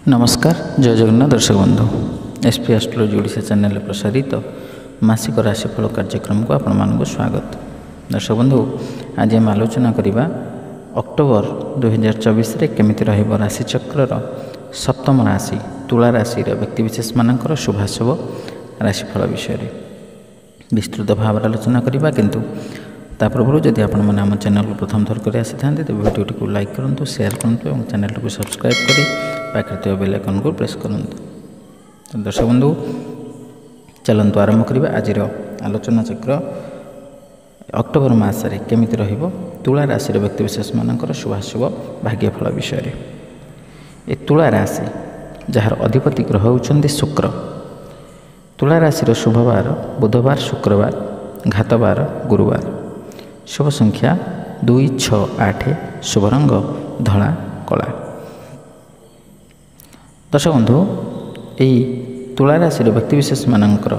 नमस्कार जय जगन्नाथ दर्शक बंधु एसपी एस्ट्रोलॉजी ओडिशा चैनल प्रसारित मासिक राशिफल कार्यक्रम को आपण मानक स्वागत। दर्शक बंधु आज आम आलोचना करवा अक्टोबर 2024 रे केमिति रहइबो राशिचक्रर सप्तम राशि तुला राशि व्यक्तिविशेष मानकर शुभाशुभ राशिफल विषय रे विस्तृत भाव आलोचना करवा। किंतु ता पूर्व जदि आपण मैंने आम चैनल को प्रथम थर कर आसी था तेज भिडियो को लाइक करूँ, शेयर करूँ और चैनल को सब्सक्राइब करी पाखे बेल आइकन को प्रेस करूँ। दर्शक बंधु चलतु आरंभ करवा आज आलोचना चक्र अक्टोबर मासरे केमिति रहिबो तुला राशि व्यक्तिविशेष मानकर शुभाशुभ भाग्यफल विषय रे। ए तुला राशि जार अधिपति ग्रह होउछन्ति शुक्र। तुला राशि शुभवार बुधवार शुक्रवार घातवार गुरुवार। शुभ संख्या 2, 6, 8। शुभ रंग धला कला। दर्शक बंधु यही तुला राशि व्यक्तिविशेष मानकर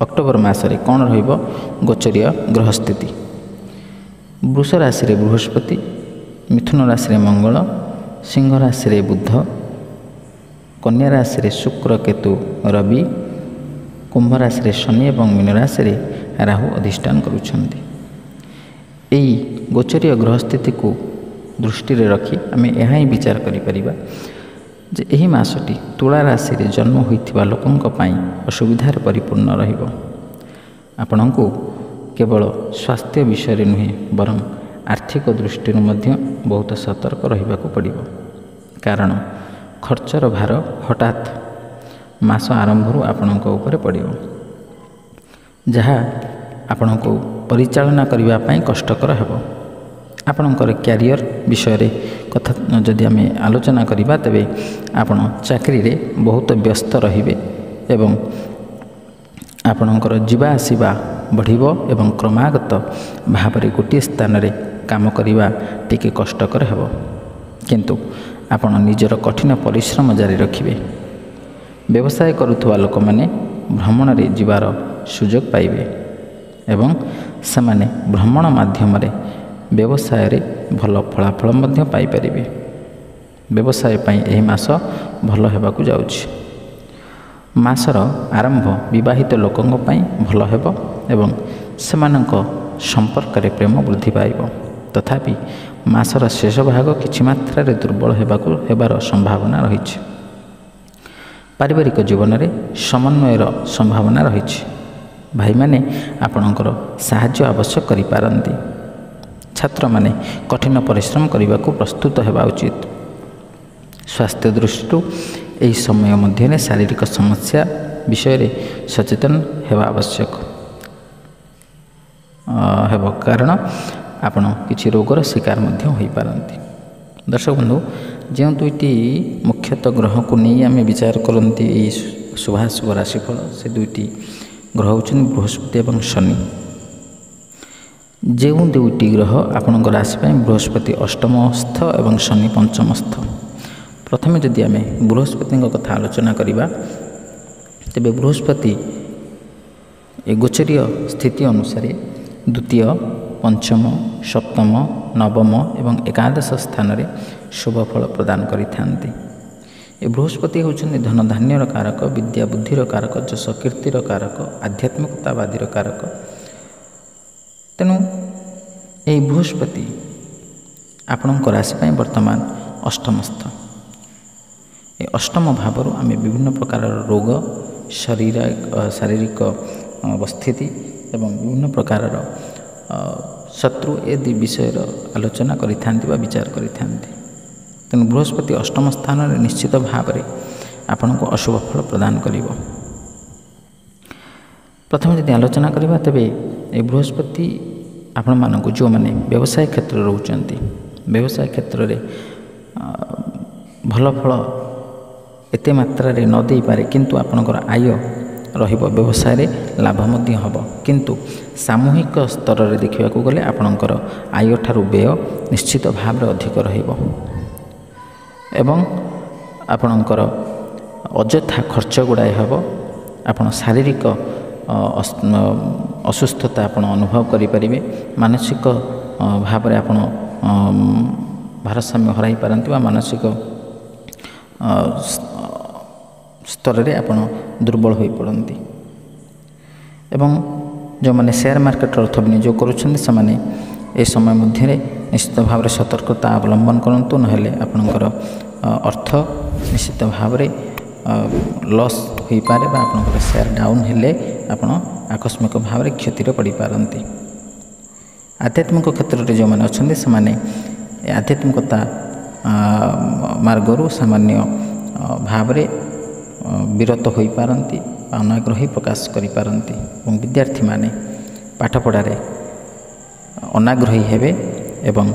अक्टोबर मासरे कौन रहिबो गोचरीय ग्रह स्थिति। वृष राशि बृहस्पति, मिथुन राशि मंगल, सिंह राशि बुध, कन्या राशि शुक्र केतु रवि, कुंभ राशि शनि और मीन राशि राहु अधिष्ठान करुछन्ति। एई गोचरीय ग्रह स्थिति को दृष्टि रखी आम यह ही विचार करिपरिबा जे एही मासटी तुला राशि जन्म होइथिबा लोकंक पई असुविधार परिपूर्ण रहिबो। आपणको केवल स्वास्थ्य विषय नुहे बरं आर्थिक दृष्टि बहुत सतर्क रहिबाकू पड़िबो। कारण खर्चर भार हठात मास आरंभ आपणको ऊपर पड़िबो, जहा आपणको परिचालना करिबा पई कष्टकर हेबो। आपणकर क्यारियर विषय रे कथा जदि आम आलोचना करिबा तबे आपण चाकरी रे बहुत व्यस्त रहिबे एवं आपणकर जीवा आसीबा बढ़िबो एवं क्रमागत भाव रे गोटे स्थान रे काम करिबा टिके कष्टकर हेबो। किंतु आपण निजर कठिन परिश्रम जारी रखिबे। व्यवसाय करुथुवा लोक माने भ्रमण रे जीवार सुजोग पाइबे एवं सेमाने भ्रमण माध्यम रे व्यवसाय रे भल फलाफल मध्य पाई परिबे। व्यवसाय पई एही मास भल हेबाकू जाउछि। मासर आरंभ विवाहित लोकंक पई भल हेबो एवं सेमानक संपर्क रे प्रेम वृद्धि पाइबो। तथापि मासर शेष भाग किछि मात्रा रे दुर्बल हेबार संभावना रहिछि। पारिवारिक जीवन रे समन्वयर संभावना रहिछि। भाई माने आपणकर साहाय्य आवश्यक करि पारंती। छात्र माने कठिन परिश्रम करने को प्रस्तुत होगा उचित। स्वास्थ्य दृष्टि यही समय मध्य शारीरिक समस्या विषय रे सचेतन होगा आवश्यक हेब, कारण आपण किसी रोगर शिकार हो पारंती। दर्शक बंधु जो दुईटी मुख्यतः ग्रह को नहीं आम विचार करती शुभाशुभ राशिफल, से दुईटी ग्रह होउछन बृहस्पति और शनि। जो दुईटी ग्रह आपण राशि बृहस्पति अष्टमस्थ और शनि पंचमस्थ। प्रथम जदि आम बृहस्पति कथा आलोचना करवा तेबे बृहस्पति गोचरीय स्थिति अनुसार द्वितीय, पंचम, सप्तम, नवम एवं एकादश स्थान रे शुभ फल प्रदान करिथांती। ए बृहस्पति होउछन्ति धन धान्यर कारक, विद्या बुद्धिर कारक, जस कीर्तिर कारक, आध्यात्मिकतावादीर कारक। तेणु यही बृहस्पति आपणक राशि वर्तमान अष्टमस्थ। ये अष्टम भाव आम विभिन्न प्रकार रोग, शारीरिक अवस्थिति एवं विभिन्न प्रकार शत्रु आदि विषय आलोचना करिथांती वा विचार करिथांती। तेणु बृहस्पति अष्टम स्थान रे निश्चित भाव में आपण को अशुभ फल प्रदान करिवो। प्रथम यदि आलोचना करवा तेबे ए बृहस्पति आपण मानक जो माने व्यवसाय क्षेत्र रोचंती, व्यवसाय क्षेत्र रे भल फल एते मात्रा रे न दे पारे, किंतु आपणकर आय रहिबो, व्यवसाय रे लाभ मध्य हबो। किंतु सामूहिक स्तर रे देखिबा को गले आपणकर आय ठारू व्यय निश्चित भाव रे अधिक रहिबो एवं आपणकर अଯଥା खर्च गुड़ाए हेब। आपण शारीरिक असुस्थता आपण अनुभव करें, मानसिक भाव में आपण भारसाम्य हराई पारती, मानसिक ସ୍ତରରେ ଆପଣ ଦୁର୍ବଳ ହୋଇପଡ଼ନ୍ତି। ଏବଂ ଯେଉଁମାନେ ସେୟାର ମାର୍କେଟର ଅର୍ଥ ବିନିଯୋଗ କରୁଛନ୍ତି ସେମାନେ ଏ ସମୟ ମଧ୍ୟରେ ନିଶ୍ଚିତ ଭାବରେ ସତର୍କତା ଅବଲମ୍ବନ କରନ୍ତୁ, ନହେଲେ ଆପଣଙ୍କର ଅର୍ଥ ନିଶ୍ଚିତ ଭାବରେ ଲସ୍ ହୋଇପାରେ ବା ଆପଣଙ୍କର ସେୟାର ଡାଉନ୍ ହେଲେ ଆପଣ ଆକସ୍ମିକ ଭାବରେ କ୍ଷତିରେ ପଡ଼ିପାରନ୍ତି। ଆଧ୍ୟାତ୍ମିକ କ୍ଷେତ୍ରରେ ଯେଉଁମାନେ ଅଛନ୍ତି ସେମାନେ ଆଧ୍ୟାତ୍ମିକତା ମାର୍ଗରୁ ସାମାନ୍ୟ ଭାବରେ ବିରତ ହୋଇପାରନ୍ତି ବା ଅନାଗ୍ରହୀ ପ୍ରକାଶ କରିପାରନ୍ତି ଏବଂ ବିଦ୍ୟାର୍ଥୀମାନେ ପାଠପଢ଼ାରେ ଅନାଗ୍ରହୀ ହେବେ ଏବଂ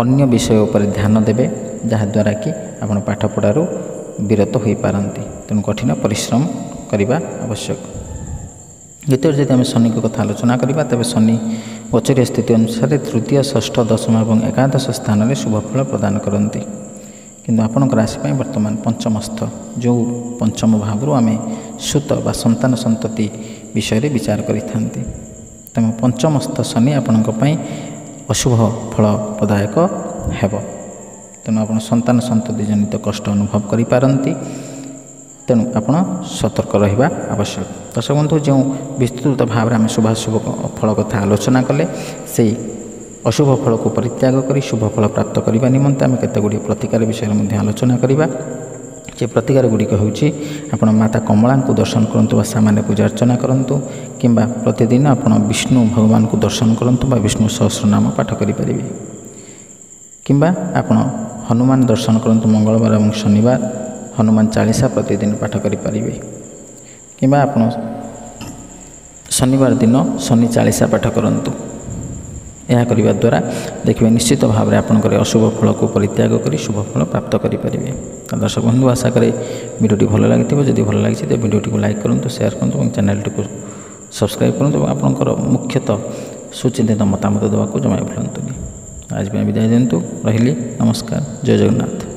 ଅନ୍ୟ ବିଷୟ ଉପରେ ଧ୍ୟାନ ଦେବେ, ଯାହାଦ୍ୱାରା କି ଆପଣ ପାଠପଢ଼ାରୁ ବିରତ ହୋଇପାରନ୍ତି। ତେଣୁ କଠିନ ପରିଶ୍ରମ କରିବା ଆବଶ୍ୟକ। ଦ୍ୱିତୀୟରେ ଯଦି ଆମେ ଶନିଙ୍କ କଥା ଆଲୋଚନା କରିବା, ତେବେ ଶନି ଗୋଚରୀୟ ସ୍ଥିତି ଅନୁସାରେ ତୃତୀୟ, ଷଷ୍ଠ, ଦଶମ ଏବଂ ଏକାଦଶ ସ୍ଥାନରେ ଶୁଭଫଳ ପ୍ରଦାନ କରନ୍ତି। କିନ୍ତୁ ଆପଣଙ୍କ ରାଶି ପାଇଁ ବର୍ତ୍ତମାନ ପଞ୍ଚମସ୍ଥ, ଯେଉଁ ପଞ୍ଚମ ଭାବରୁ ଆମେ ସୁତ ବା ସନ୍ତାନ ସନ୍ତତି ବିଷୟରେ ବିଚାର କରିଥାନ୍ତି। ତେଣୁ ପଞ୍ଚମସ୍ଥ ଶନି ଆପଣଙ୍କ ପାଇଁ ଅଶୁଭ ଫଳ ପ୍ରଦାୟକ ହେବ। ତେଣୁ ଆପଣ ସନ୍ତାନ ସନ୍ତତି ଜନିତ କଷ୍ଟ ଅନୁଭବ କରିପାରନ୍ତି। ତେଣୁ ଆପଣ ସତର୍କ ରହିବା ଆବଶ୍ୟକ। ଦର୍ଶକ ବନ୍ଧୁ, ଯେଉଁ ବିସ୍ତୃତ ଭାବରେ ଆମେ ଶୁଭାଶୁଭ ଫଳ କଥା ଆଲୋଚନା କଲେ, ସେଇ ଅଶୁଭ ଫଳକୁ ପରିତ୍ୟାଗ କରି ଶୁଭ ଫଳ ପ୍ରାପ୍ତ କରିବା ନିମନ୍ତେ ଆମେ କେତେଗୁଡ଼ିଏ ପ୍ରତିକାର ବିଷୟରେ ମଧ୍ୟ ଆଲୋଚନା କରିବା। ଯେ ପ୍ରତିକାର ଗୁଡ଼ିକ ହେଉଛି, ଆପଣ ମାତା କମଳାଙ୍କୁ ଦର୍ଶନ କରନ୍ତୁ ବା ସାମାନ୍ୟ ପୂଜା ଅର୍ଚ୍ଚନା କରନ୍ତୁ, କିମ୍ବା ପ୍ରତିଦିନ ଆପଣ ବିଷ୍ଣୁ ଭଗବାନଙ୍କୁ ଦର୍ଶନ କରନ୍ତୁ ବା ବିଷ୍ଣୁ ସହସ୍ରନାମ ପାଠ କରିପାରିବେ, କିମ୍ବା ଆପଣ ହନୁମାନ ଦର୍ଶନ କରନ୍ତୁ ମଙ୍ଗଳବାର ଏବଂ ଶନିବାର, ହନୁମାନ ଚାଳିଶା ପ୍ରତିଦିନ ପାଠ କରିପାରିବେ, କିମ୍ବା ଆପଣ ଶନିବାର ଦିନ ଶନି ଚାଳିଶା ପାଠ କରନ୍ତୁ। ଏହା କରିବା ଦ୍ୱାରା ଦେଖିବେ ନିଶ୍ଚିତ ଭାବରେ ଆପଣଙ୍କର ଅଶୁଭ ଫଳକୁ ପରିତ୍ୟାଗ କରି ଶୁଭ ଫଳ ପ୍ରାପ୍ତ କରିପାରିବେ। ଦର୍ଶକ ବନ୍ଧୁ, ଆଶା କରେ ଭିଡ଼ିଓଟି ଭଲ ଲାଗିଥିବ। ଯଦି ଭଲ ଲାଗିଛି ତେବେ ଭିଡ଼ିଓଟିକୁ ଲାଇକ୍ କରନ୍ତୁ, ସେୟାର କରନ୍ତୁ ଏବଂ ଚ୍ୟାନେଲଟିକୁ ସବସ୍କ୍ରାଇବ୍ କରନ୍ତୁ ଏବଂ ଆପଣଙ୍କର ମୁଖ୍ୟତଃ ସୁଚିନ୍ତିତ ମତାମତ ଦେବାକୁ ଜମା ଭୁଲନ୍ତୁନି। ଆଜି ପାଇଁ ବିଦାୟ ଦିଅନ୍ତୁ। ରହିଲି, ନମସ୍କାର, ଜୟ ଜଗନ୍ନାଥ।